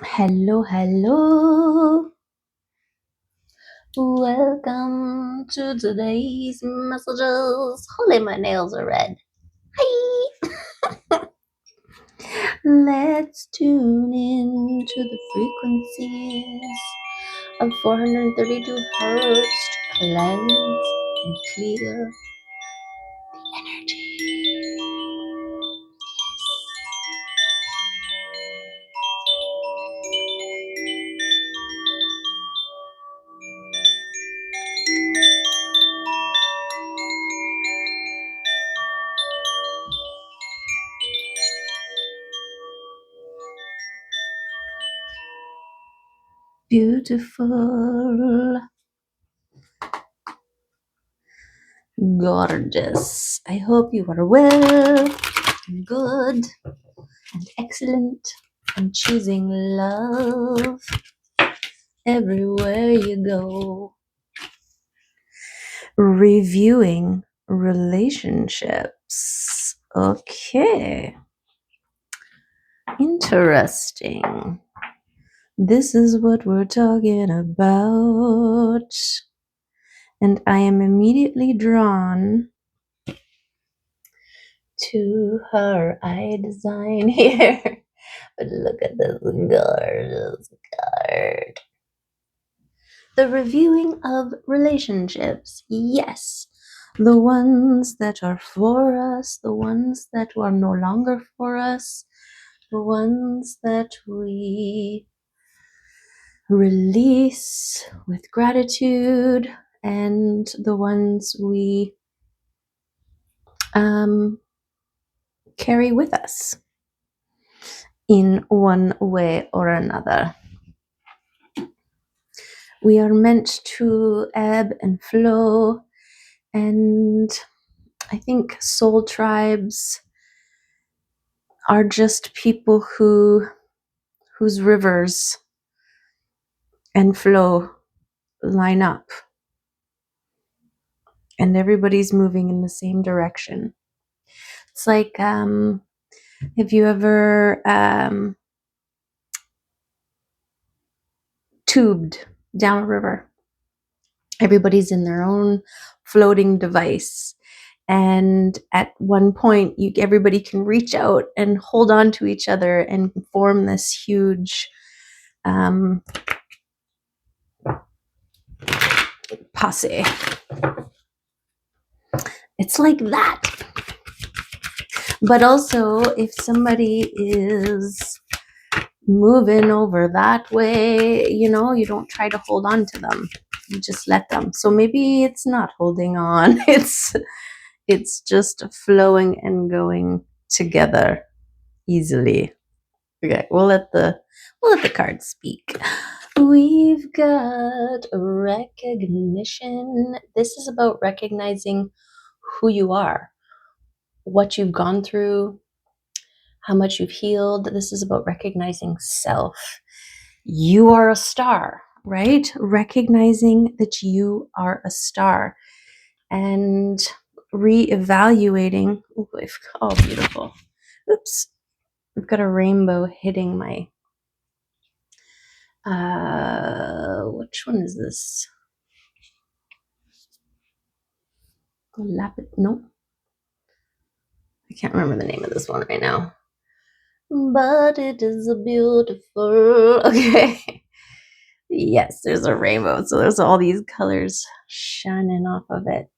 Hello, hello. Welcome to today's messages. Holy, my nails are red. Hi. Let's tune in to the frequencies of 432 hertz to cleanse and clear energy. Beautiful, gorgeous. I hope you are well and good and excellent and choosing love everywhere you go. Reviewing relationships. Okay. Interesting. This is what we're talking about. And I am immediately drawn to her eye design here. But look at this gorgeous card. The reviewing of relationships. Yes. The ones that are for us, the ones that are no longer for us, the ones that we release with gratitude, and the ones we carry with us in one way or another. We are meant to ebb and flow, and I think soul tribes are just people whose rivers and flow line up, and everybody's moving in the same direction. It's like, have you ever tubed down a river? Everybody's in their own floating device, and at one point everybody can reach out and hold on to each other and form this huge posse. It's like that. But also, if somebody is moving over that way, you don't try to hold on to them. You just let them. So maybe it's not holding on. It's just flowing and going together easily. Okay, we'll let the cards speak. We've got recognition. This is about recognizing who you are, what you've gone through, how much you've healed. This is about recognizing self. You are a star, right? Recognizing that you are a star and reevaluating. Oh, beautiful. Oops. I've got a rainbow hitting my which one is this? Nope. I can't remember the name of this one right now. But it is a beautiful. Okay. Yes, there's a rainbow. So there's all these colors shining off of it.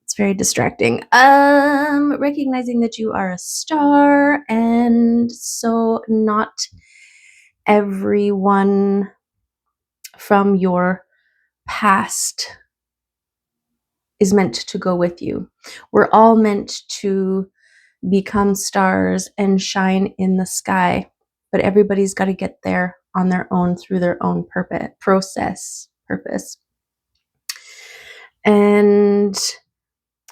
It's very distracting. Recognizing that you are a star, and so not everyone from your past is meant to go with you. We're all meant to become stars and shine in the sky, but everybody's got to get there on their own through their own purpose. And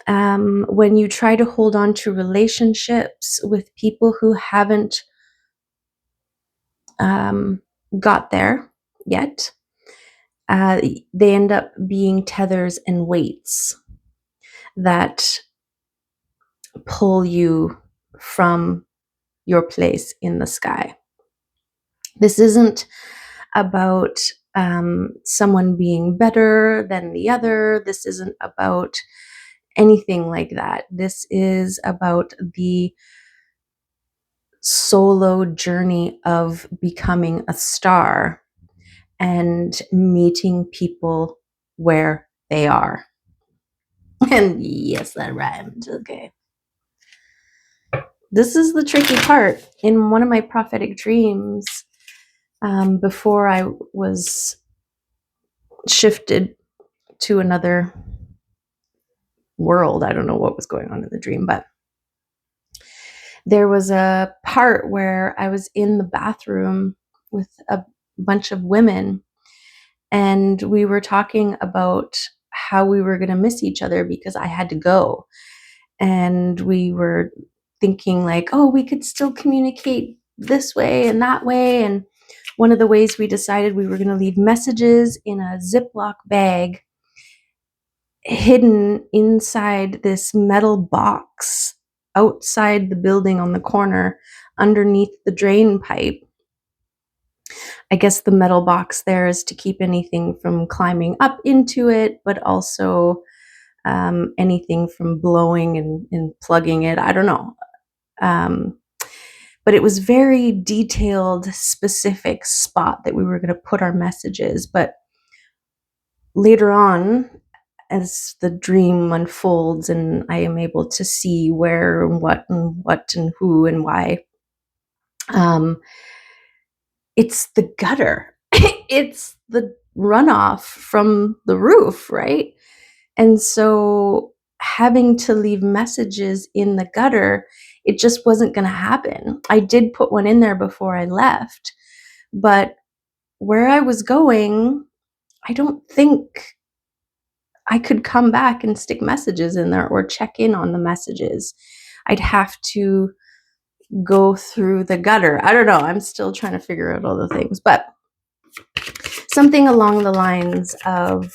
when you try to hold on to relationships with people who haven't got there yet, they end up being tethers and weights that pull you from your place in the sky. This isn't about someone being better than the other. This isn't about anything like that. This is about the solo journey of becoming a star and meeting people where they are. And yes, that rhymed. Okay. This is the tricky part. In one of my prophetic dreams, before I was shifted to another world, I don't know what was going on in the dream, but there was a part where I was in the bathroom with a bunch of women, and we were talking about how we were going to miss each other because I had to go. And we were thinking like, oh, we could still communicate this way and that way. And one of the ways we decided we were going to leave messages in a Ziploc bag hidden inside this metal box outside the building on the corner underneath the drain pipe. I guess the metal box there is to keep anything from climbing up into it, but also anything from blowing and plugging it. I don't know. But it was very detailed, specific spot that we were going to put our messages. But later on, as the dream unfolds and I am able to see where and what and who and why, it's the gutter. It's the runoff from the roof, right? And so having to leave messages in the gutter, it just wasn't going to happen. I did put one in there before I left, but where I was going, I don't think I could come back and stick messages in there or check in on the messages. I'd have to go through the gutter. I don't know. I'm still trying to figure out all the things, but something along the lines of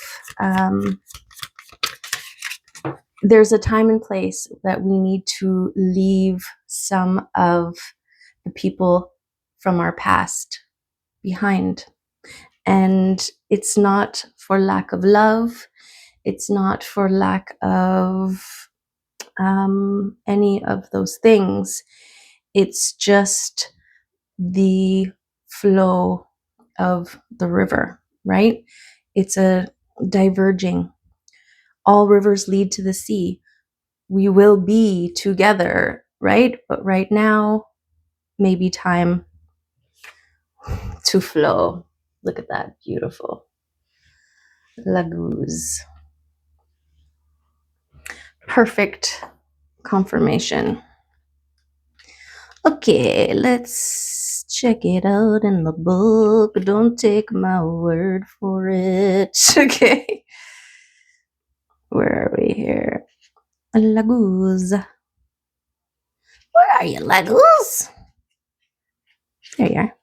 there's a time and place that we need to leave some of the people from our past behind. And it's not for lack of love. It's not for lack of any of those things. It's just the flow of the river, right? It's a diverging. All rivers lead to the sea. We will be together, right? But right now, maybe time to flow. Look at that, beautiful. Laguz. Perfect confirmation. Okay, let's check it out in the book. Don't take my word for it. Okay. Where are we here? Laguz. Where are you, Laguz? There you are.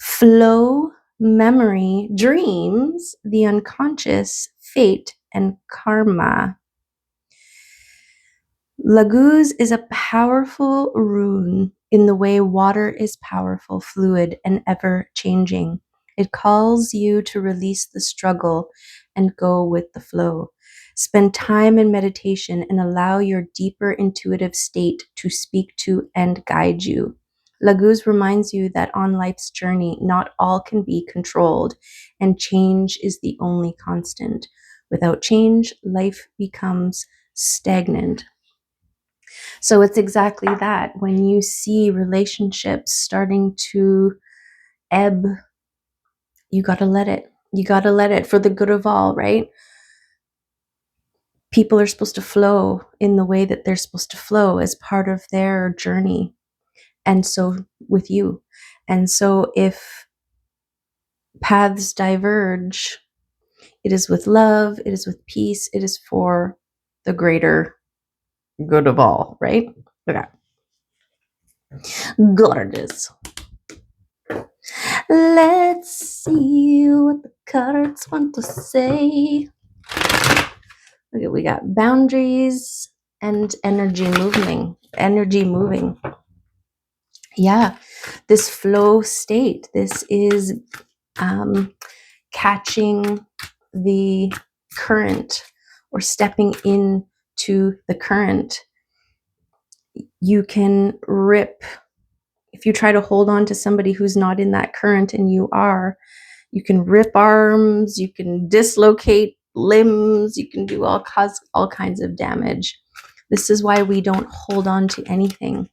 Flow, memory, dreams, the unconscious, fate, and karma. Laguz is a powerful rune in the way water is powerful, fluid, and ever changing. It calls you to release the struggle and go with the flow. Spend time in meditation and allow your deeper intuitive state to speak to and guide you. Laguz reminds you that on life's journey, not all can be controlled, and change is the only constant. Without change, life becomes stagnant. So it's exactly that. When you see relationships starting to ebb, you got to let it. You got to let it for the good of all, right? People are supposed to flow in the way that they're supposed to flow as part of their journey. And so with you. And so if paths diverge, it is with love, it is with peace, it is for the greater good of all, right? Okay. Gorgeous. Let's see what the cards want to say. Okay, we got boundaries and energy moving. Yeah. this flow state. This is catching the current or stepping into the current. You can rip, if you try to hold on to somebody who's not in that current and you are, you can rip arms, you can dislocate limbs, you can do all kinds of damage. This is why we don't hold on to anything.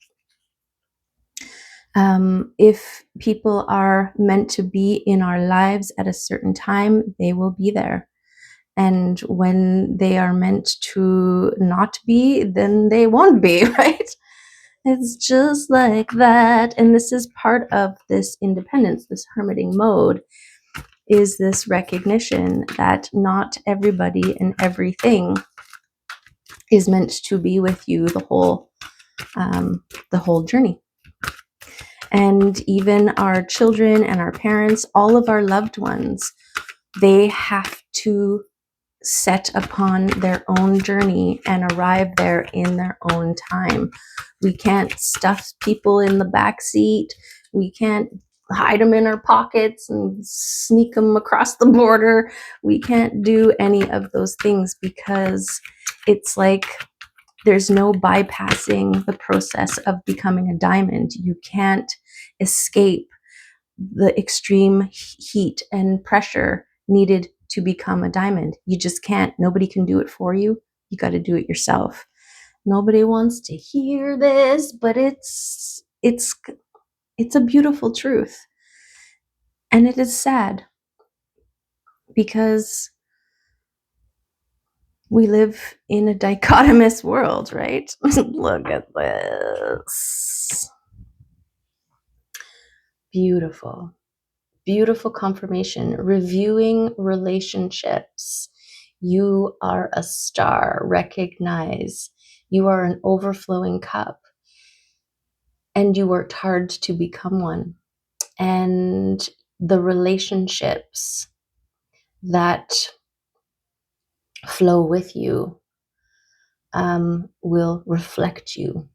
If people are meant to be in our lives at a certain time, they will be there. And when they are meant to not be, then they won't be, right? It's just like that. And this is part of this independence, this hermiting mode, is this recognition that not everybody and everything is meant to be with you the whole journey. And even our children and our parents, all of our loved ones, they have to set upon their own journey and arrive there in their own time. We can't stuff people in the back seat. We can't hide them in our pockets and sneak them across the border. We can't do any of those things because it's like there's no bypassing the process of becoming a diamond. You can't escape the extreme heat and pressure needed to become a diamond. You just can't. Nobody can do it for you. You got to do it yourself. Nobody wants to hear this, but it's a beautiful truth. And it is sad because we live in a dichotomous world, right? Look at this. Beautiful. Beautiful confirmation. Reviewing relationships. You are a star. Recognize you are an overflowing cup. And you worked hard to become one. And the relationships that flow with you will reflect you.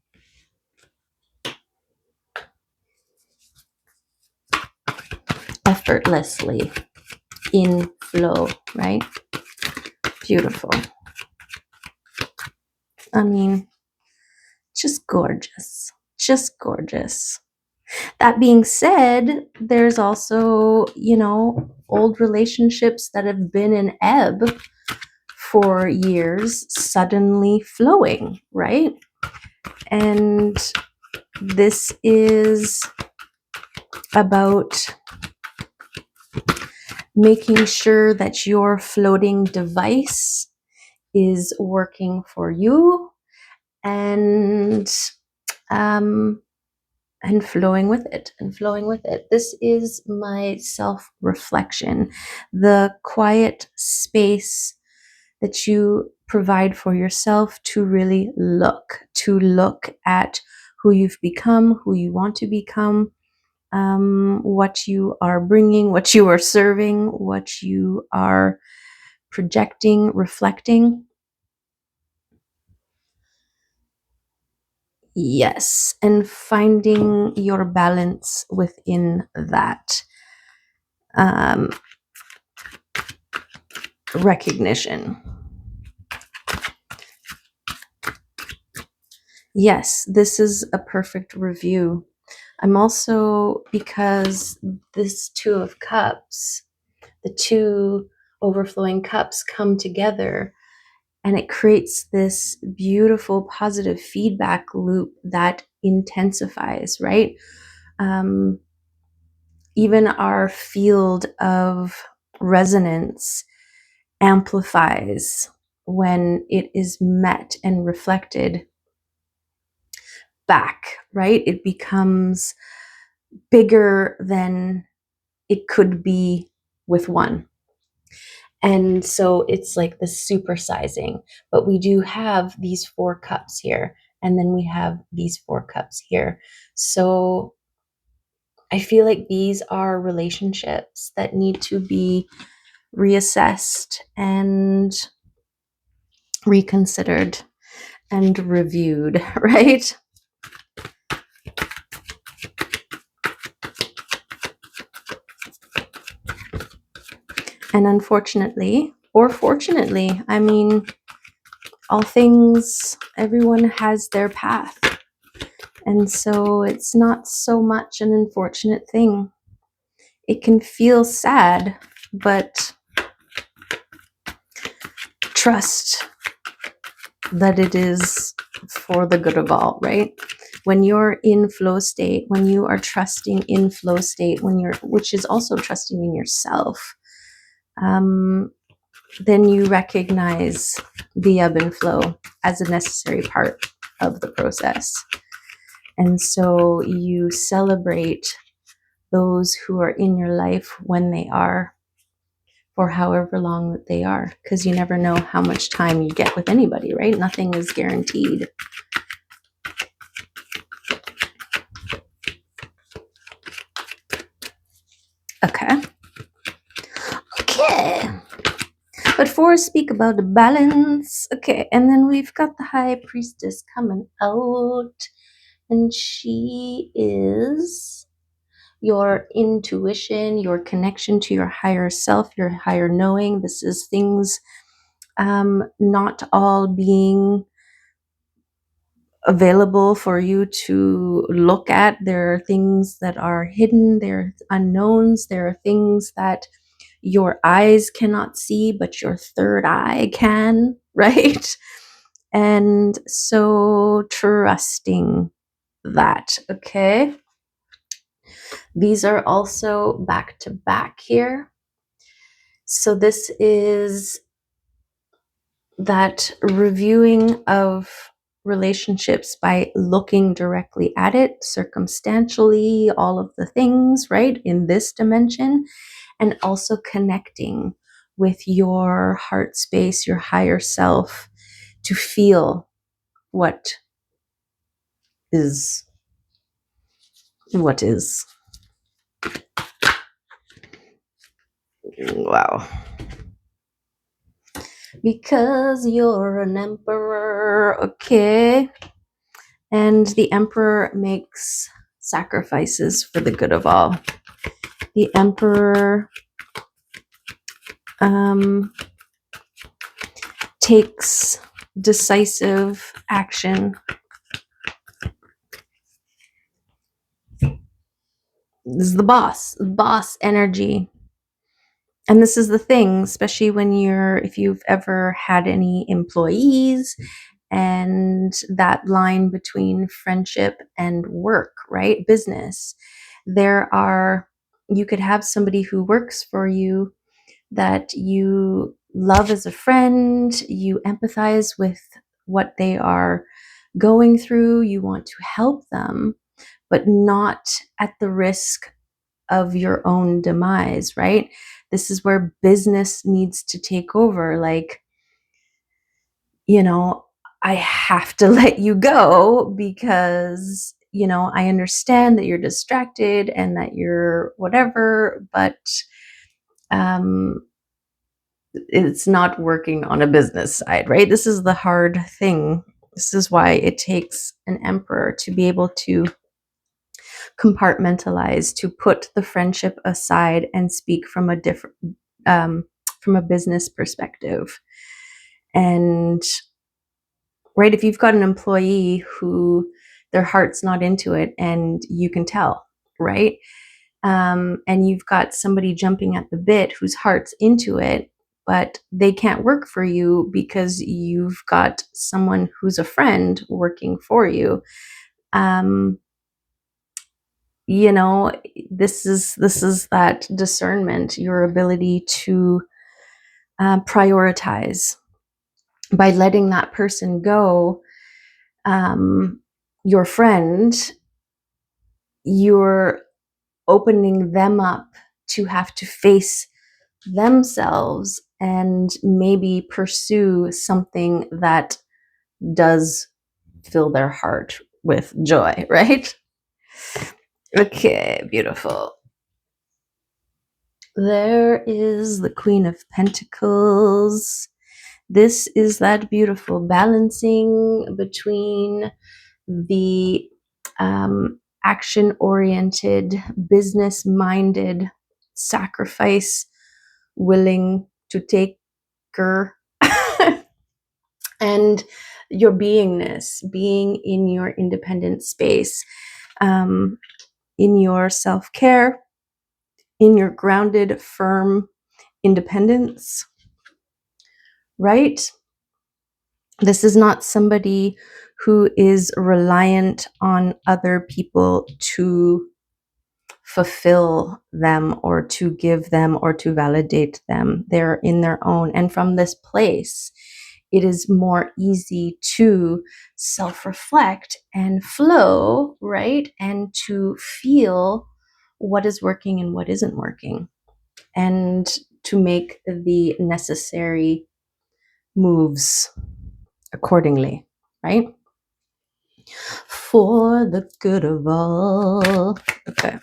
Effortlessly in flow, right? Beautiful. I mean, just gorgeous. Just gorgeous. That being said, there's also, old relationships that have been in ebb for years suddenly flowing, right? And this is about making sure that your floating device is working for you and flowing with it and flowing with it. This is my self-reflection, the quiet space that you provide for yourself to really look at who you've become, who you want to become, what you are bringing, what you are serving, what you are projecting, reflecting. Yes, and finding your balance within that recognition. Yes, this is a perfect review. I'm also, because this Two of Cups, the two overflowing cups come together and it creates this beautiful positive feedback loop that intensifies, right? Even our field of resonance amplifies when it is met and reflected back, right? It becomes bigger than it could be with one. And so it's like the supersizing. But we do have these 4 cups here, and then we have these 4 cups here. So I feel like these are relationships that need to be reassessed and reconsidered and reviewed, right? And unfortunately, or fortunately, I mean, all things, everyone has their path. And so it's not so much an unfortunate thing. It can feel sad, but trust that it is for the good of all, right? When you're in flow state, when you are trusting in flow state, which is also trusting in yourself, then you recognize the ebb and flow as a necessary part of the process. And so you celebrate those who are in your life when they are, for however long that they are, because you never know how much time you get with anybody, right? Nothing is guaranteed. Okay. But for speak about the balance. Okay, and then we've got the High Priestess coming out, and she is your intuition, your connection to your higher self, your higher knowing. This is things not all being available for you to look at. There are things that are hidden, there are unknowns, there are things that your eyes cannot see, but your third eye can, right? And so trusting that, okay? These are also back to back here. So this is that reviewing of relationships by looking directly at it, circumstantially, all of the things, right, in this dimension, and also connecting with your heart space, your higher self, to feel what is. What is. Wow. Because you're an emperor, okay? And the emperor makes sacrifices for the good of all. The emperor takes decisive action. This is the boss energy. And this is the thing, especially if you've ever had any employees, and that line between friendship and work, right? Business. You could have somebody who works for you that you love as a friend, you empathize with what they are going through, you want to help them, but not at the risk of your own demise, right? This is where business needs to take over. Like, I have to let you go because, I understand that you're distracted and that you're whatever, but it's not working on a business side, right? This is the hard thing. This is why it takes an emperor to be able to compartmentalize, to put the friendship aside and speak from a different, from a business perspective. And right, if you've got an employee who their heart's not into it, and you can tell, right? And you've got somebody jumping at the bit whose heart's into it, but they can't work for you because you've got someone who's a friend working for you. This is that discernment, your ability to prioritize. By letting that person go, your friend, you're opening them up to have to face themselves and maybe pursue something that does fill their heart with joy, right? Okay, beautiful. There is the Queen of Pentacles. This is that beautiful balancing between the action-oriented, business-minded, sacrifice willing to take her. And your beingness, being in your independent space, in your self-care, in your grounded, firm independence, right? This is not somebody who is reliant on other people to fulfill them or to give them or to validate them. They're in their own. And from this place, it is more easy to self-reflect and flow, right? And to feel what is working and what isn't working, and to make the necessary moves accordingly, right? For the good of all. Okay.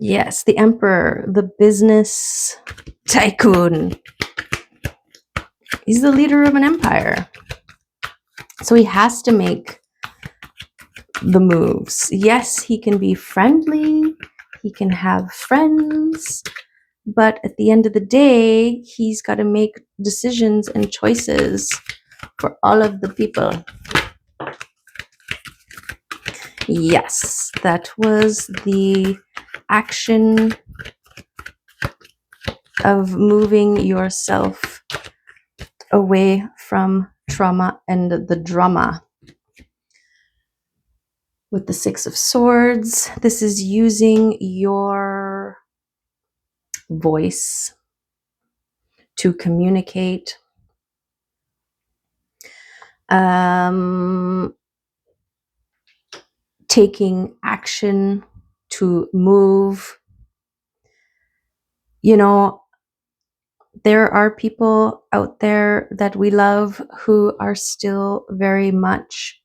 Yes, the emperor, the business tycoon. He's the leader of an empire. So he has to make the moves. Yes, he can be friendly, he can have friends, but at the end of the day, he's got to make decisions and choices for all of the people. Yes, that was the action of moving yourself away from trauma and the drama. With the Six of Swords, this is using your voice to communicate. Taking action to move. You know, there are people out there that we love who are still very much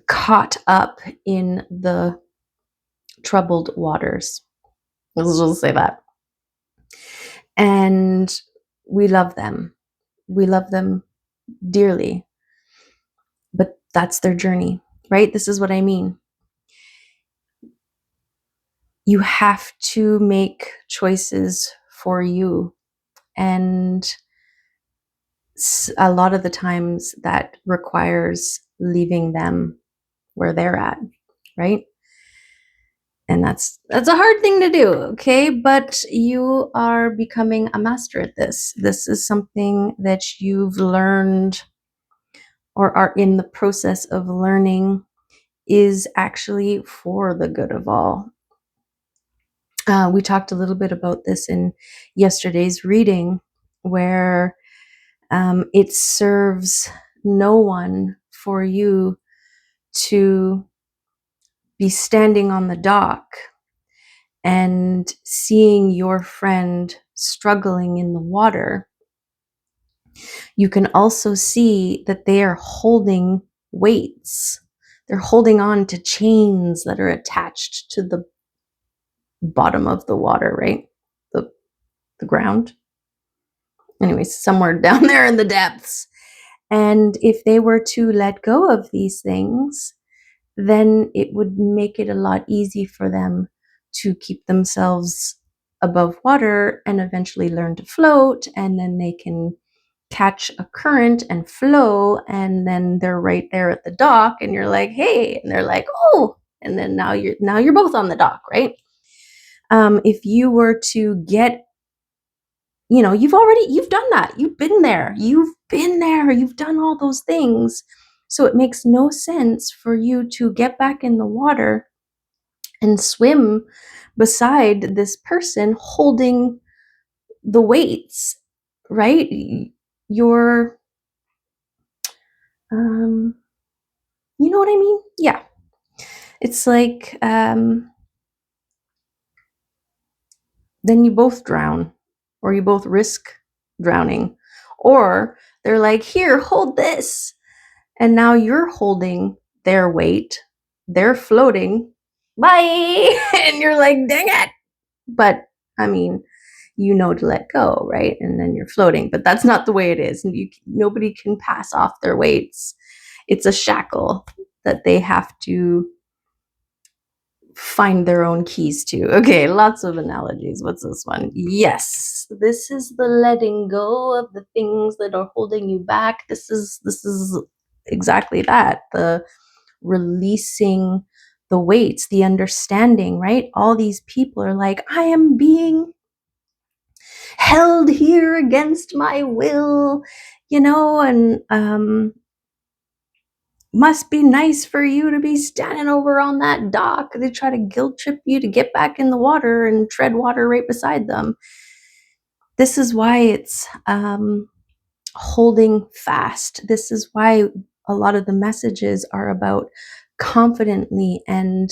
caught up in the troubled waters. Let's just say that. And we love them. We love them dearly. But that's their journey, right? This is what I mean. You have to make choices for you. And a lot of the times that requires leaving them where they're at, right? And that's a hard thing to do, okay? But you are becoming a master at this. This is something that you've learned or are in the process of learning is actually for the good of all. We talked a little bit about this in yesterday's reading, where it serves no one for you to be standing on the dock and seeing your friend struggling in the water. You can also see that they are holding weights. They're holding on to chains that are attached to the bottom of the water, right? The ground. Anyways, somewhere down there in the depths. And if they were to let go of these things, then it would make it a lot easier for them to keep themselves above water and eventually learn to float, and then they can catch a current and flow, and then they're right there at the dock and you're like, hey, and they're like, oh, and then now you're both on the dock, right? If you were to get, you've done that, you've been there, you've done all those things. So it makes no sense for you to get back in the water and swim beside this person holding the weights, right? You're, you know what I mean? Yeah. It's like, then you both drown, or you both risk drowning, or they're like, here, hold this. And now you're holding their weight, they're floating, bye. And you're like, dang it. But I mean, you know to let go, right? And then you're floating. But that's not the way it is. Nobody can pass off their weights. It's a shackle that they have to find their own keys to. Okay, lots of analogies. What's this one? Yes, this is the letting go of the things that are holding you back. This is exactly that. The releasing the weights, the understanding, right? All these people are like, I am being held here against my will, and must be nice for you to be standing over on that dock. They try to guilt trip you to get back in the water and tread water right beside them. This is why it's holding fast. This is why a lot of the messages are about confidently and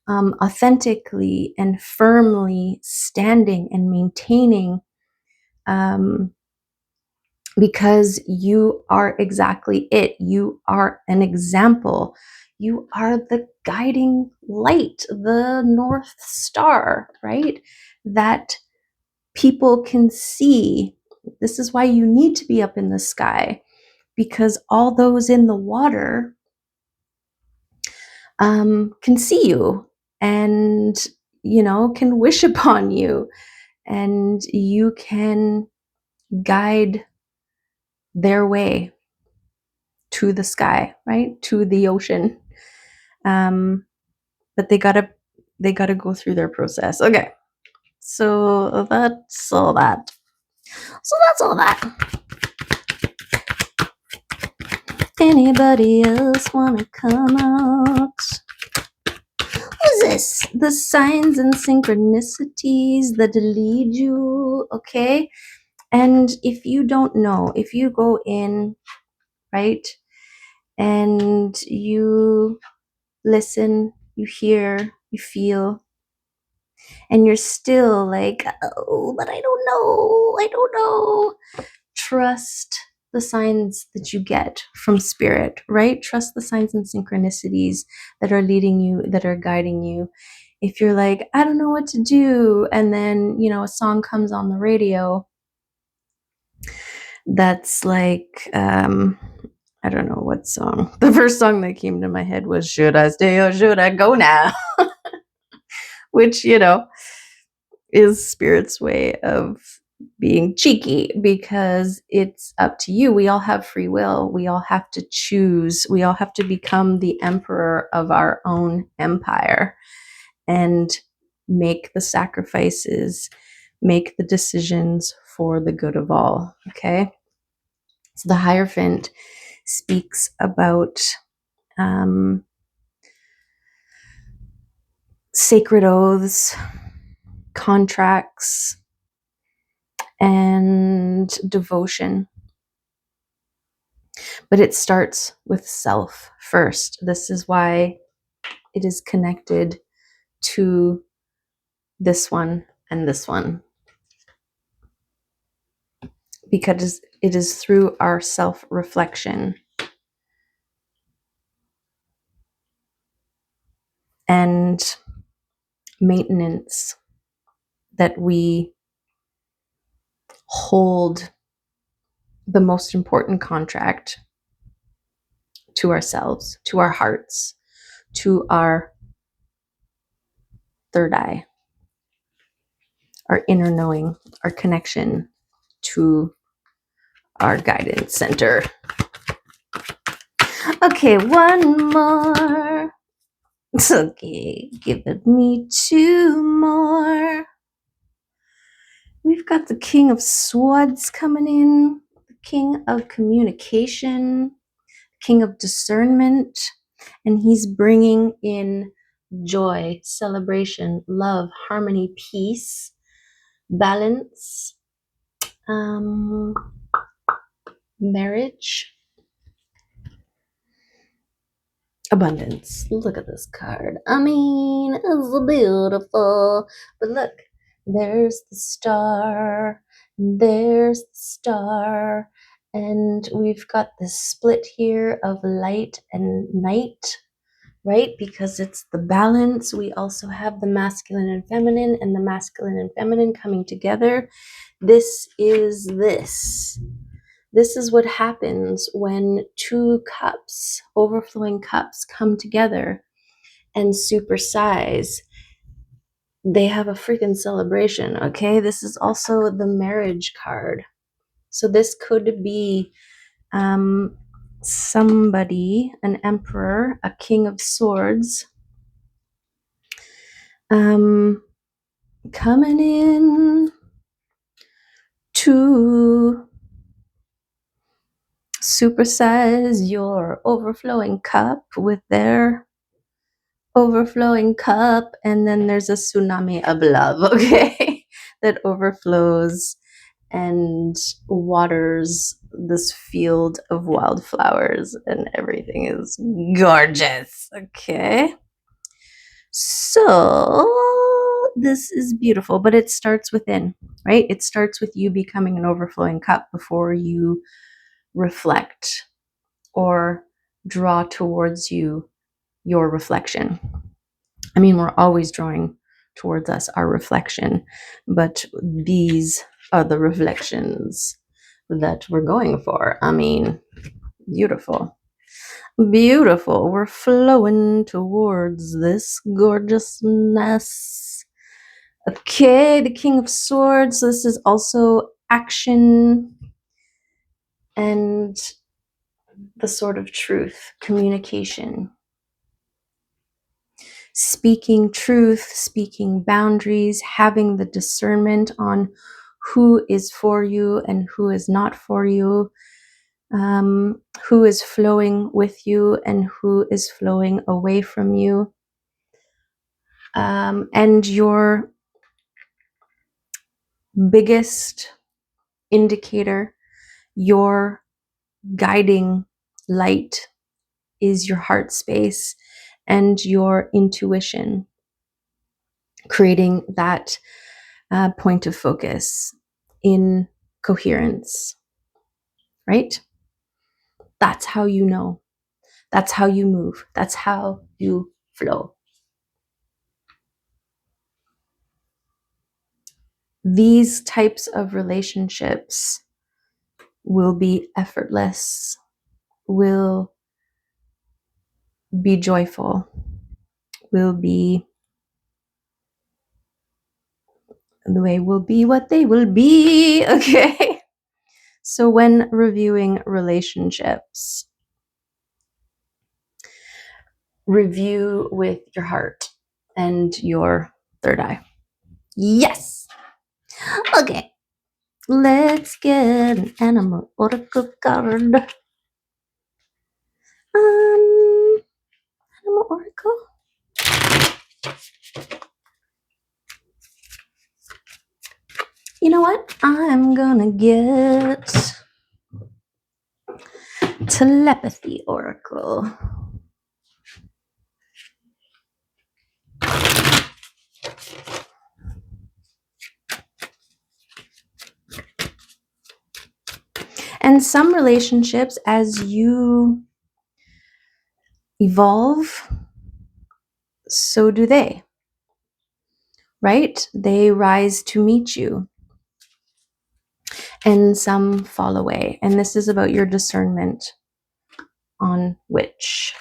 authentically and firmly standing and maintaining, because you are exactly it. You are an example. You are the guiding light, the North Star, right? That people can see. This is why you need to be up in the sky, because all those in the water can see you and, can wish upon you, and you can guide their way to the sky, right? To the ocean. But they gotta go through their process. Okay. So that's all that. Anybody else wanna come out? What's this? The signs and synchronicities that lead you, okay? And if you don't know, if you go in, right, and you listen, you hear, you feel, and you're still like, oh, but I don't know. Trust the signs that you get from spirit, right? Trust the signs and synchronicities that are leading you, that are guiding you. If you're like, I don't know what to do, and then, a song comes on the radio that's like, I don't know what song. The first song that came to my head was Should I Stay or Should I Go Now? Which, is spirit's way of being cheeky, because it's up to you. We all have free will. We all have to choose. We all have to become the emperor of our own empire and make the sacrifices, make the decisions for the good of all. Okay. So the Hierophant speaks about sacred oaths, contracts, and devotion. But it starts with self first. This is why it is connected to this one and this one, because it is through our self-reflection and maintenance that we hold the most important contract to ourselves, to our hearts, to our third eye, our inner knowing, our connection to our guidance center. Okay, one more. Okay, give it me two more. We've got the King of Swords coming in, the King of Communication, King of Discernment, and he's bringing in joy, celebration, love, harmony, peace, balance, marriage, abundance. Look at this card. I mean, it's beautiful. But look, there's the star. There's the star. And we've got this split here of light and night. right? Because it's the balance. We also have the masculine and feminine, and the masculine and feminine coming together. This is this. This is what happens when two cups, overflowing cups, come together and supersize. They have a freaking celebration, okay? This is also the marriage card. So this could be somebody, an emperor, a king of swords, coming in to supersize your overflowing cup with their overflowing cup, and then there's a tsunami of love, okay, that overflows and waters this field of wildflowers, and everything is gorgeous, okay? So this is beautiful, but it starts within, right? It starts with you becoming an overflowing cup before you reflect or draw towards you your reflection. I mean, we're always drawing towards us our reflection, but these are the reflections that we're going for. I mean, beautiful. Beautiful. We're flowing towards this gorgeousness. Okay, the King of Swords. This is also action and the sword of truth, communication. Speaking truth, speaking boundaries, having the discernment on who is for you and who is not for you, who is flowing with you and who is flowing away from you. And your biggest indicator, your guiding light, is your heart space and your intuition, creating that point of focus in coherence, right? That's how you know. That's how you move. That's how you flow. These types of relationships will be effortless, will be joyful, will be the way will be what they will be, okay? So when reviewing relationships, review with your heart and your third eye. Yes. Okay. Let's get an animal oracle card. Animal oracle. You know what? I'm gonna get telepathy oracle. And some relationships, as you evolve, so do they, right? They rise to meet you, and some fall away. And this is about your discernment on which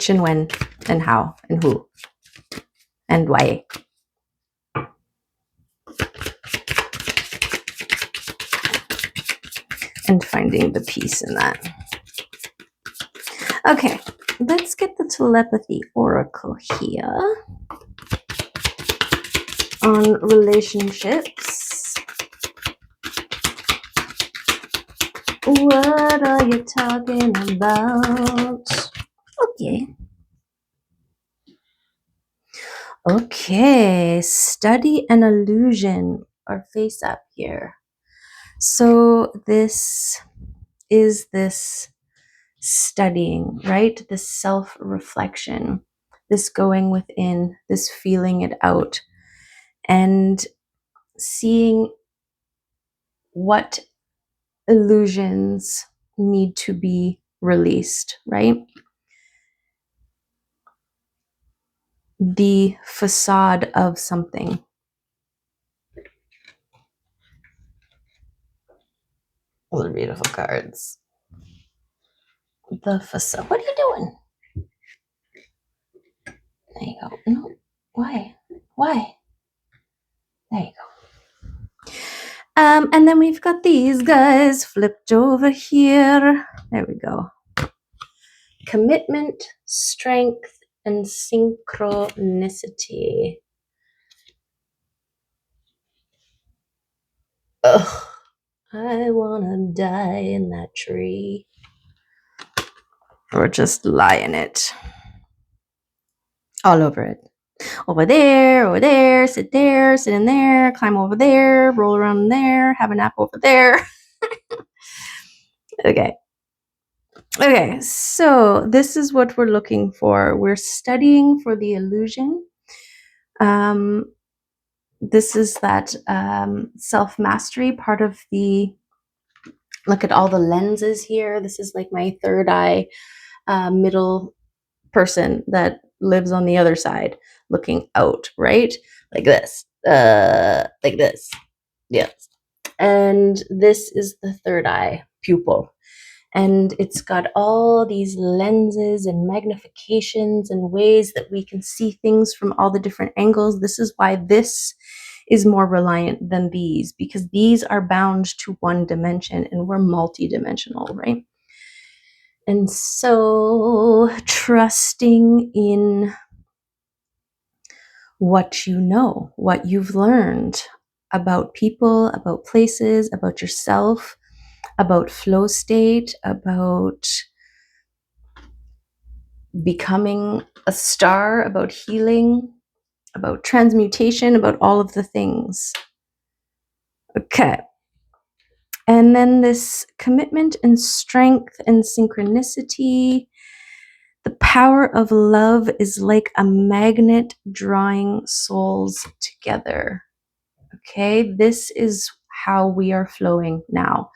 and when and how and who and why. And finding the peace in that. Okay, let's get the telepathy oracle here on relationships. What are you talking about? Okay. Okay, study an illusion or face up here. So this is this studying, right? This self-reflection, this going within, this feeling it out, and seeing what illusions need to be released, right? the facade of something. Those are beautiful cards. The facade. What are you doing? There you go. No. Why? Why? There you go. And then we've got these guys flipped over here. There we go. Commitment, strength, and synchronicity. Ugh. I wanna die in that tree. Or just lie in it. All over it. Over there, sit in there, climb over there, roll around in there, have a nap over there. Okay. Okay, so this is what we're looking for. We're studying for the illusion. This is that self-mastery part of the, look at all the lenses here. This is like my third eye, middle person that lives on the other side looking out, right? Like this, like this. Yes. And this is the third eye pupil. And it's got all these lenses and magnifications and ways that we can see things from all the different angles. This is why this is more reliant than these, because these are bound to one dimension and we're multidimensional, right? And so trusting in what you know, what you've learned about people, about places, about yourself, about flow state, about becoming a star, about healing, about transmutation, about all of the things. Okay. And then this commitment and strength and synchronicity. The power of love is like a magnet drawing souls together. Okay, this is how we are flowing now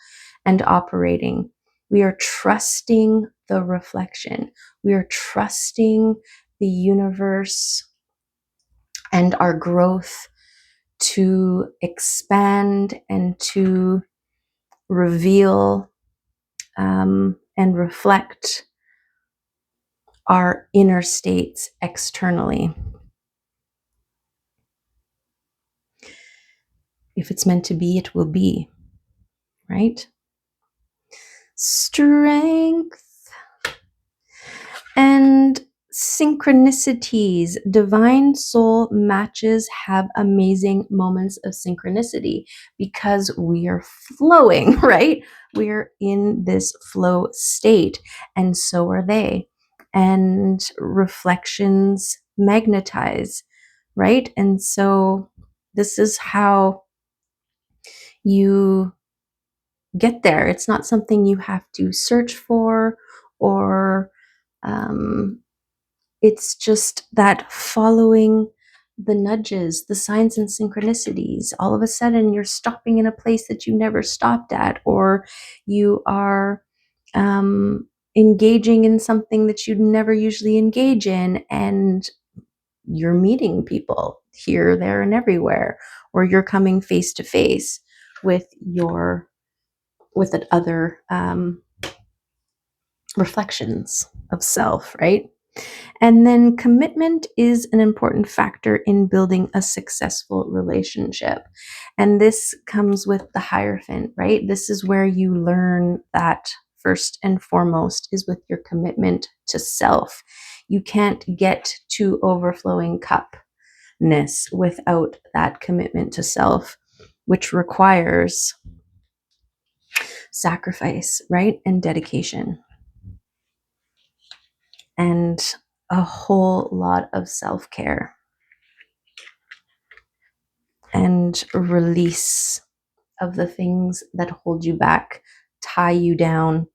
and operating. We are trusting the reflection. We are trusting the universe and our growth to expand and to reveal and reflect our inner states externally. If it's meant to be, it will be, right? Strength and synchronicities. Divine soul matches have amazing moments of synchronicity because we are flowing, right? We're in this flow state, and so are they. And reflections magnetize, right? And so this is how you get there. It's not something you have to search for, or it's just that following the nudges, the signs and synchronicities. All of a sudden, you're stopping in a place that you never stopped at, or you are engaging in something that you'd never usually engage in, and you're meeting people here, there, and everywhere, or you're coming face to face with your with other reflections of self, right? And then commitment is an important factor in building a successful relationship. And this comes with the Hierophant, right? This is where you learn that first and foremost is with your commitment to self. You can't get to overflowing cupness without that commitment to self, which requires sacrifice, right? And dedication. And a whole lot of self-care and release of the things that hold you back, tie you down,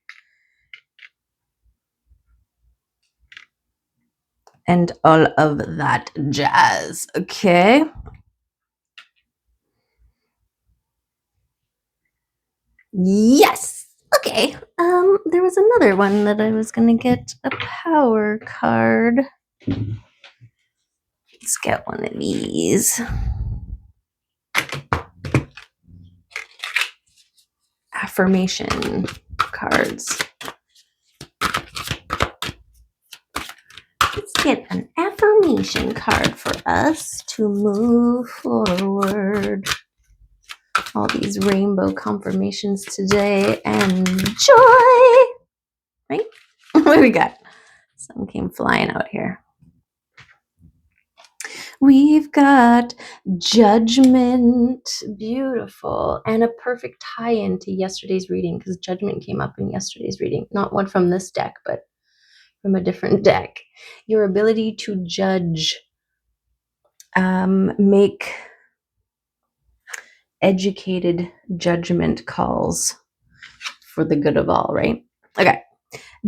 and all of that jazz. Okay. Yes. Okay. There was another one that I was gonna get a power card. Let's get one of these. Affirmation cards. Let's get an affirmation card for us to move forward. All these rainbow confirmations today and joy. Right? What do we got? Some came flying out here. We've got judgment. Beautiful. And a perfect tie-in to yesterday's reading, because judgment came up in yesterday's reading. Not one from this deck, but from a different deck. Your ability to judge, make educated judgment calls for the good of all, right? Okay.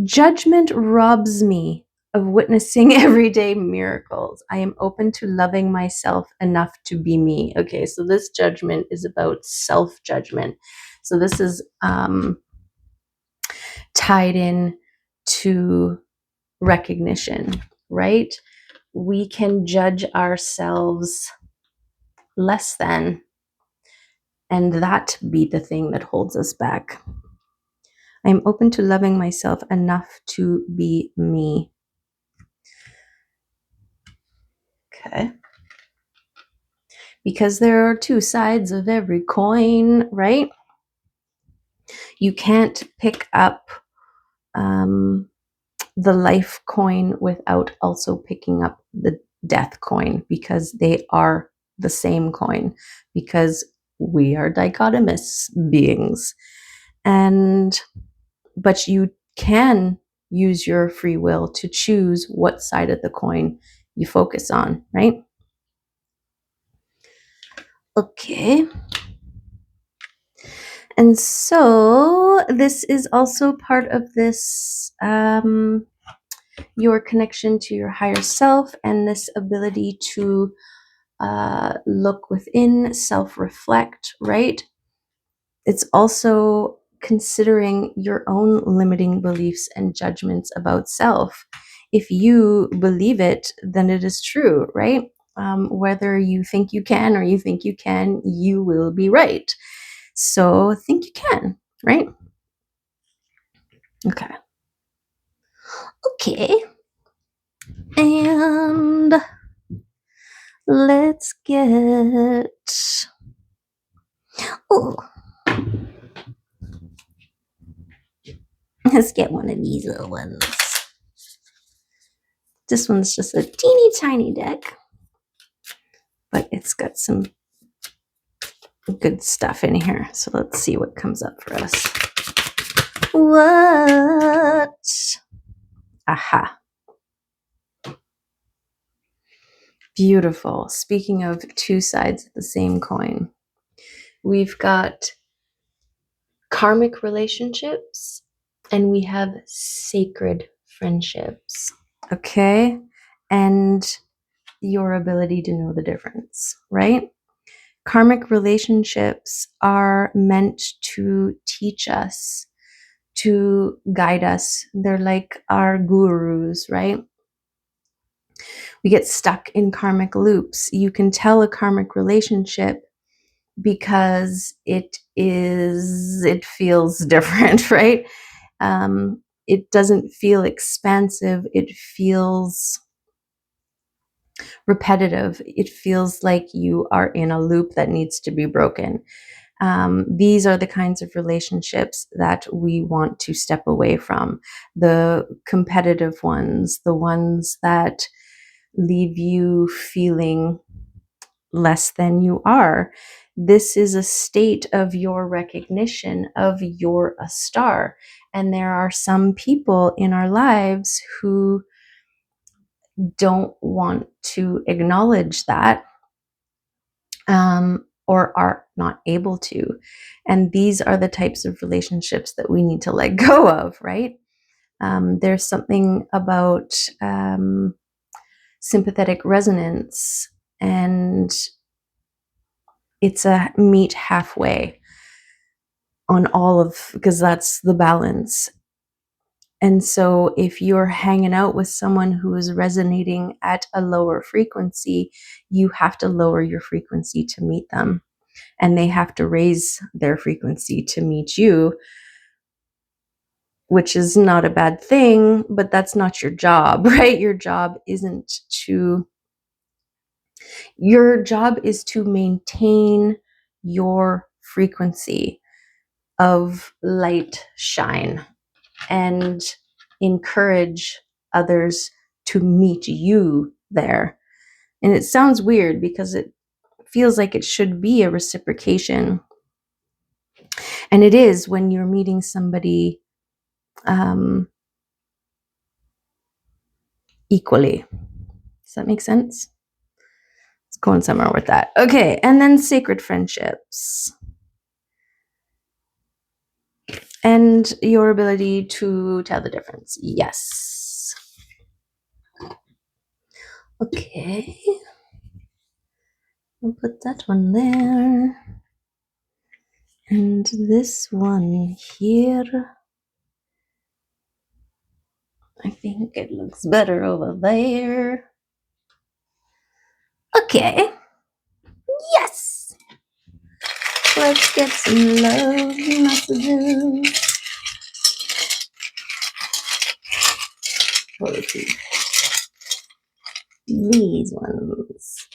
Judgment robs me of witnessing everyday miracles. I am open to loving myself enough to be me. Okay, so this judgment is about self-judgment. So this is tied in to recognition, right? We can judge ourselves less than, and that be the thing that holds us back. I'm open to loving myself enough to be me. Okay. Because there are two sides of every coin, right? You can't pick up the life coin without also picking up the death coin, because they are the same coin, because we are dichotomous beings. But you can use your free will to choose what side of the coin you focus on, right? Okay. And so this is also part of this, your connection to your higher self, and this ability to look within, self-reflect, right? It's also considering your own limiting beliefs and judgments about self. If you believe it, then it is true, right? Whether you think you can or you think you can, you will be right. So think you can, right? Okay. Okay. And let's get... Oh. Let's get one of these little ones. This one's just a teeny tiny deck, but it's got some good stuff in here. So let's see what comes up for us. What? Aha. Beautiful. Speaking of two sides of the same coin, we've got karmic relationships and we have sacred friendships. Okay? And your ability to know the difference, right? Karmic relationships are meant to teach us, to guide us. They're like our gurus, right? We get stuck in karmic loops. You can tell a karmic relationship because it feels different, right? It doesn't feel expansive. It feels repetitive. It feels like you are in a loop that needs to be broken. These are the kinds of relationships that we want to step away from. The competitive ones, the ones that leave you feeling less than you are. This is a state of your recognition of you're a star. And there are some people in our lives who don't want to acknowledge that, or are not able to. And these are the types of relationships that we need to let go of, right? There's something about sympathetic resonance, and it's a meet halfway on all of, because that's the balance. And so if you're hanging out with someone who is resonating at a lower frequency, you have to lower your frequency to meet them. And they have to raise their frequency to meet you, which is not a bad thing, but that's not your job, right? Your job is to maintain your frequency of light shine and encourage others to meet you there. And it sounds weird because it feels like it should be a reciprocation. And it is when you're meeting somebody equally. Does that make sense? It's going somewhere with that. Okay, and then sacred friendships. And your ability to tell the difference. Yes. Okay. I'll put that one there. And this one here. I think it looks better over there. Okay. Yes. Let's get some love messages. These ones.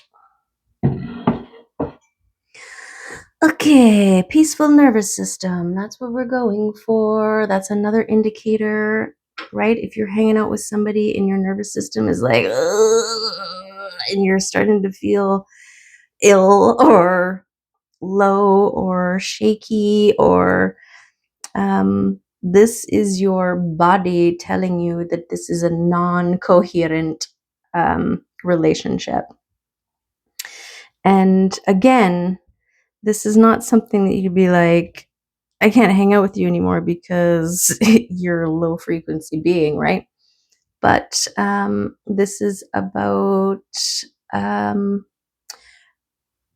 Okay, peaceful nervous system. That's what we're going for. That's another indicator, right? If you're hanging out with somebody and your nervous system is like, ugh, and you're starting to feel ill or low or shaky, or this is your body telling you that this is a non-coherent relationship. And again, this is not something that you'd be like, I can't hang out with you anymore because you're a low frequency being, right? But this is about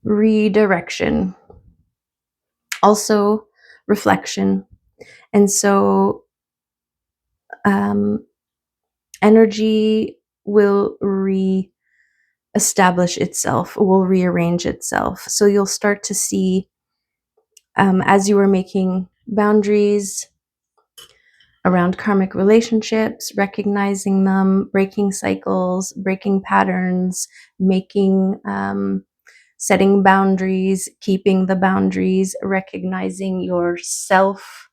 redirection, also reflection. And so energy will establish itself, will rearrange itself. So you'll start to see, as you are making boundaries around karmic relationships, recognizing them, breaking cycles, breaking patterns, making, setting boundaries, keeping the boundaries, recognizing yourself,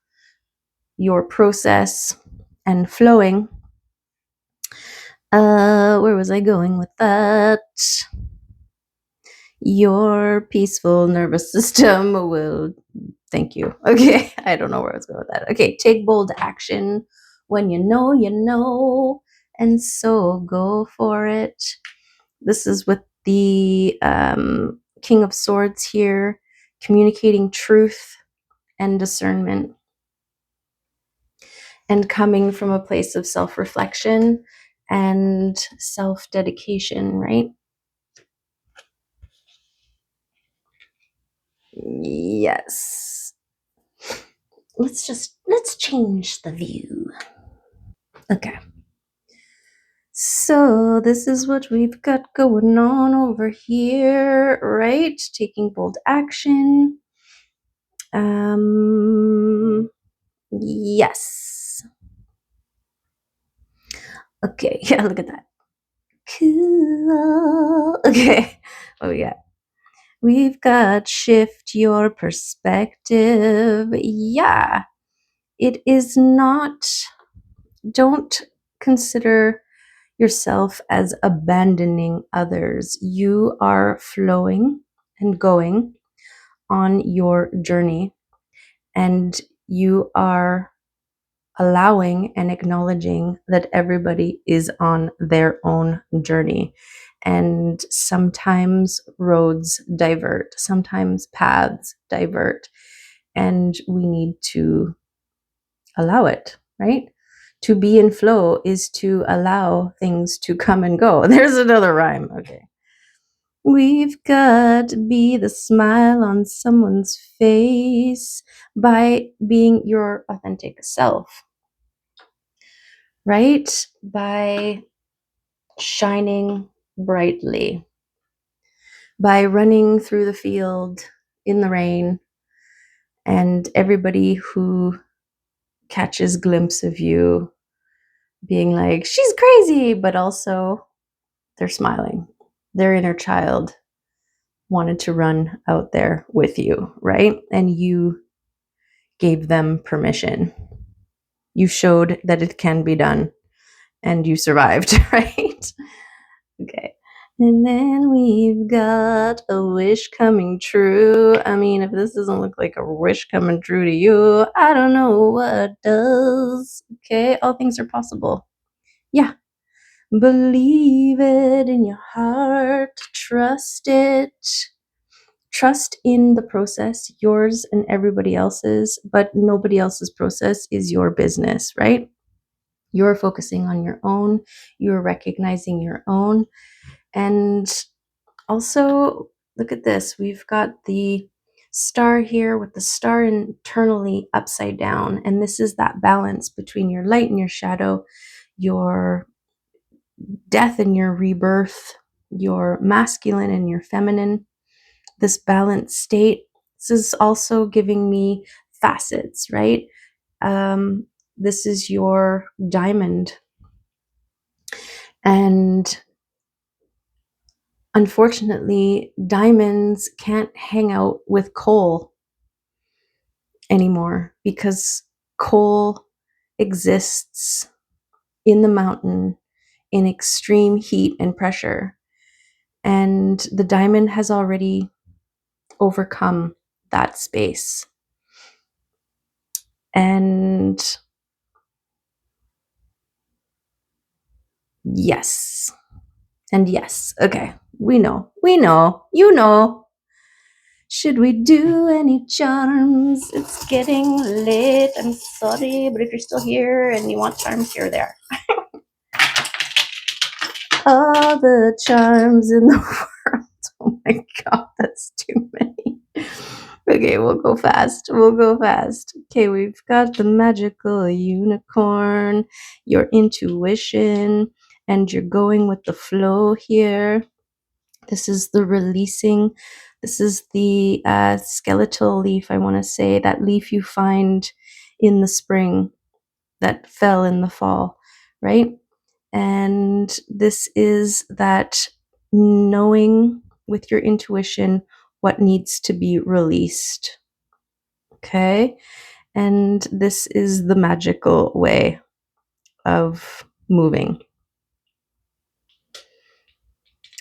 your process, and flowing. Where was I going with that? Your peaceful nervous system will thank you. Okay, I don't know where I was going with that. Okay, take bold action. When you know, and so go for it. This is with the King of Swords here, communicating truth and discernment, and coming from a place of self-reflection and self-dedication, right? Yes. Let's change the view. Okay. So this is what we've got going on over here, right? Taking bold action. Yes. Okay, yeah, look at that. Cool. Okay, what we got? We've got shift your perspective. Yeah, it is not, don't consider yourself as abandoning others. You are flowing and going on your journey, and you are allowing and acknowledging that everybody is on their own journey. And sometimes roads divert, sometimes paths divert, and we need to allow it, right? To be in flow is to allow things to come and go. There's another rhyme. Okay. We've got to be the smile on someone's face by being your authentic self. right? By shining brightly, by running through the field in the rain, and everybody who catches glimpse of you being like, she's crazy, but also they're smiling. Their inner child wanted to run out there with you, right? And you gave them permission. You showed that it can be done and you survived, right? Okay. And then we've got a wish coming true. I mean, if this doesn't look like a wish coming true to you, I don't know what does. Okay. All things are possible. Yeah. Believe it in your heart. Trust it. Trust in the process, yours and everybody else's, but nobody else's process is your business, right? You're focusing on your own, you're recognizing your own. And also, look at this. We've got the star here with the star internally upside down. And this is that balance between your light and your shadow, your death and your rebirth, your masculine and your feminine, this balanced state. This is also giving me facets, right? This is your diamond. And unfortunately, diamonds can't hang out with coal anymore because coal exists in the mountain in extreme heat and pressure. And the diamond has already overcome that space. And yes. And yes. Okay. We know. You know. Should we do any charms? It's getting late. I'm sorry, but if you're still here and you want charms, here they are. All the charms in the world. Oh my god, that's too many. Okay, we'll go fast. Okay, we've got the magical unicorn, your intuition, and you're going with the flow here. This is the releasing. This is the skeletal leaf, I want to say, that leaf you find in the spring that fell in the fall, right? And this is that knowing with your intuition what needs to be released. Okay. And this is the magical way of moving.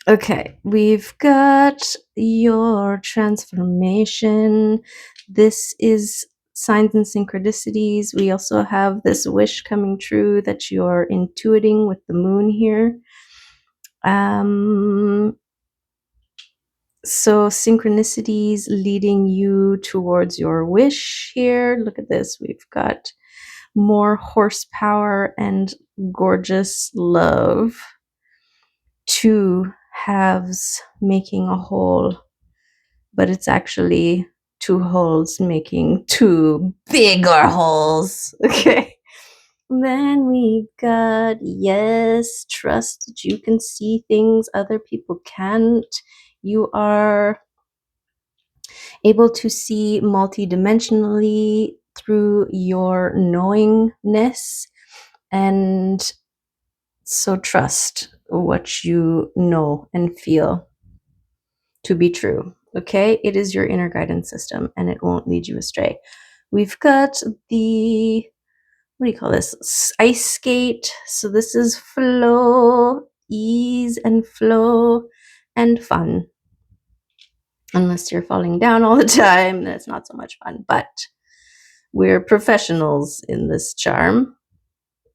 Okay, we've got your transformation. This is signs and synchronicities. We also have this wish coming true that you're intuiting with the moon here. So synchronicities leading you towards your wish here. Look at this. We've got more horsepower and gorgeous love. Two halves making a whole, but it's actually two holes making two bigger holes. Okay. Then we've got, yes, trust that you can see things other people can't. You are able to see multidimensionally through your knowingness. And so trust what you know and feel to be true. Okay, it is your inner guidance system and it won't lead you astray. We've got the, what do you call this? Ice skate. So this is flow, ease and flow and fun. Unless you're falling down all the time, then it's not so much fun. But we're professionals in this charm.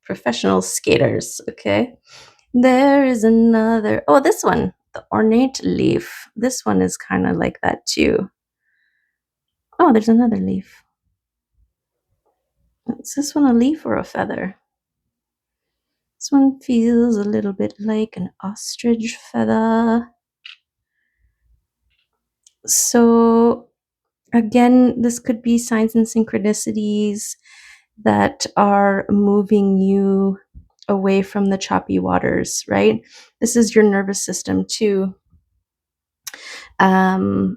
Professional skaters, okay? There is another, oh, this one, the ornate leaf. This one is kind of like that too. Oh, there's another leaf. Is this one a leaf or a feather? This one feels a little bit like an ostrich feather. So again, this could be signs and synchronicities that are moving you away from the choppy waters, right? This is your nervous system too, letting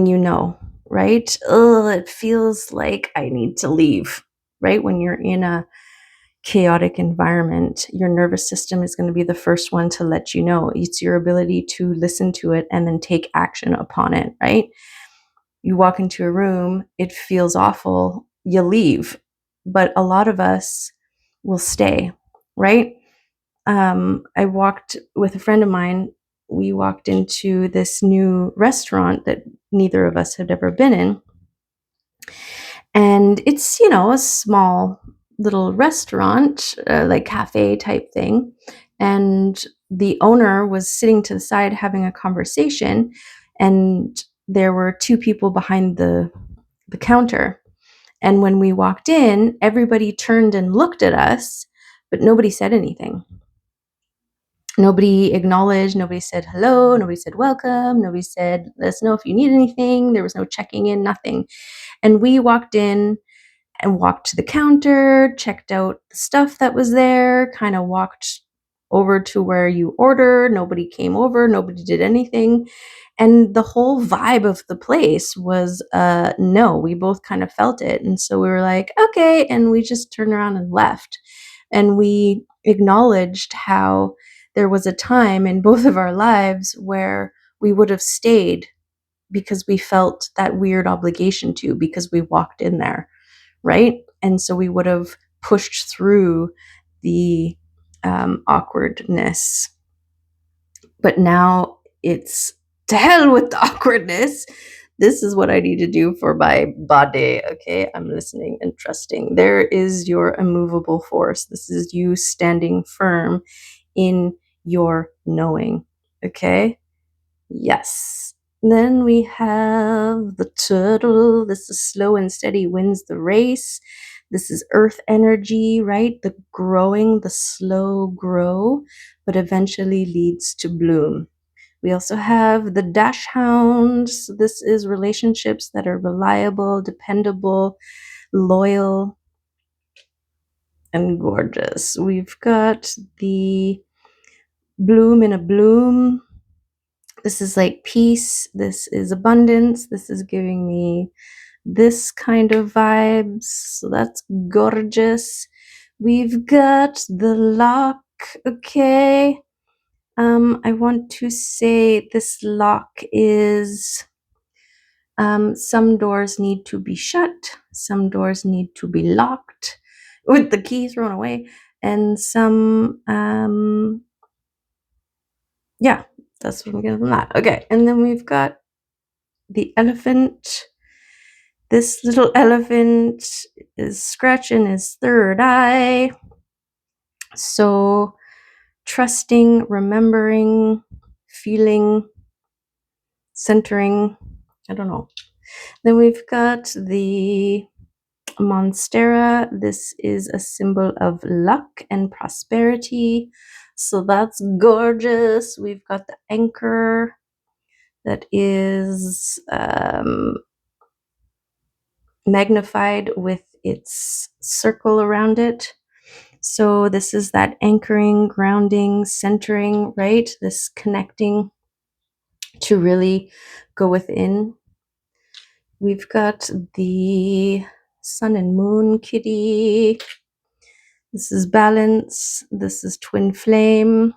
you know, right? Oh, it feels like I need to leave, right? When you're in a chaotic environment, your nervous system is going to be the first one to let you know. It's your ability to listen to it and then take action upon it, right? You walk into a room, it feels awful, you leave. But a lot of us will stay, right? I walked with a friend of mine. We walked into this new restaurant that neither of us had ever been in. And it's, a small little restaurant, like cafe type thing. And the owner was sitting to the side having a conversation. And there were two people behind the counter. And when we walked in, everybody turned and looked at us, but nobody said anything. Nobody acknowledged, nobody said hello, nobody said welcome, nobody said, let us know if you need anything. There was no checking in, nothing. And we walked in and walked to the counter, checked out the stuff that was there, kind of walked over to where you ordered. Nobody came over, nobody did anything. And the whole vibe of the place was no, we both kind of felt it. And so we were like, okay. And we just turned around and left. And we acknowledged how there was a time in both of our lives where we would have stayed because we felt that weird obligation to, because we walked in there, right? And so we would have pushed through the awkwardness. But now it's to hell with the awkwardness. This is what I need to do for my body. Okay, I'm listening and trusting. There is your immovable force. This is you standing firm in your knowing. Okay, yes. Then we have the turtle. This is slow and steady wins the race. This is earth energy, right? The growing, the slow grow, but eventually leads to bloom. We also have the dash hounds. This is relationships that are reliable, dependable, loyal, and gorgeous. We've got the bloom in a bloom. This is like peace. This is abundance. This is giving me this kind of vibes. So that's gorgeous. We've got the lock. Okay. I want to say this lock is some doors need to be shut, some doors need to be locked with the key thrown away, and some yeah, that's what I'm getting from that. Okay, and then we've got the elephant. This little elephant is scratching his third eye. So trusting, remembering, feeling, centering. I don't know. Then we've got the Monstera. This is a symbol of luck and prosperity. So that's gorgeous. We've got the anchor that is magnified with its circle around it. So this is that anchoring, grounding, centering, right? This connecting to really go within. We've got the sun and moon kitty. This is balance. This is twin flame.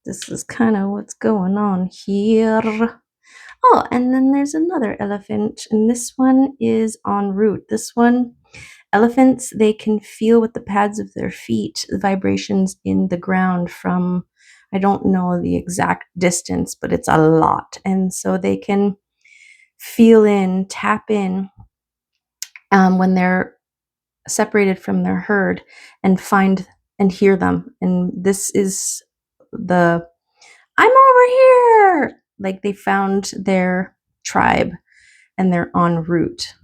This is kind of what's going on here. Oh, and then there's another elephant, and this one is en route. This one, elephants, they can feel with the pads of their feet the vibrations in the ground from, I don't know the exact distance, but it's a lot. And so they can feel in, tap in when they're separated from their herd and find and hear them. And this is the I'm over here. Like they found their tribe and they're en route.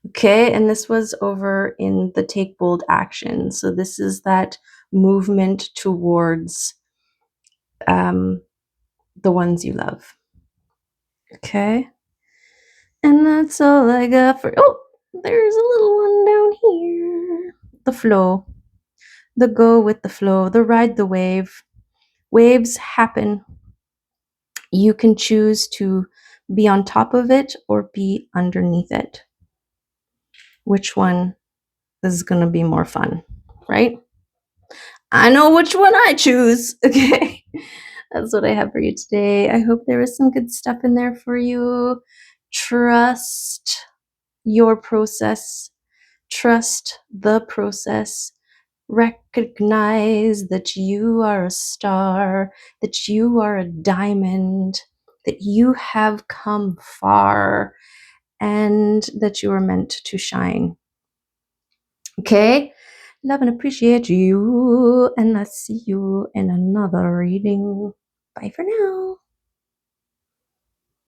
Okay, and this was over in the take bold action. So this is that movement towards the ones you love. Okay, and that's all I got for. Oh, there's a little one down here. the flow, the go with the flow, the ride the wave. Waves happen. You can choose to be on top of it or be underneath it. Which one is going to be more fun, right? I know which one I choose. Okay. That's what I have for you today. I hope there is some good stuff in there for you. Trust your process. Trust the process. Recognize that you are a star, that you are a diamond, that you have come far, and that you are meant to shine. Okay? Love and appreciate you, and I'll see you in another reading. Bye for now.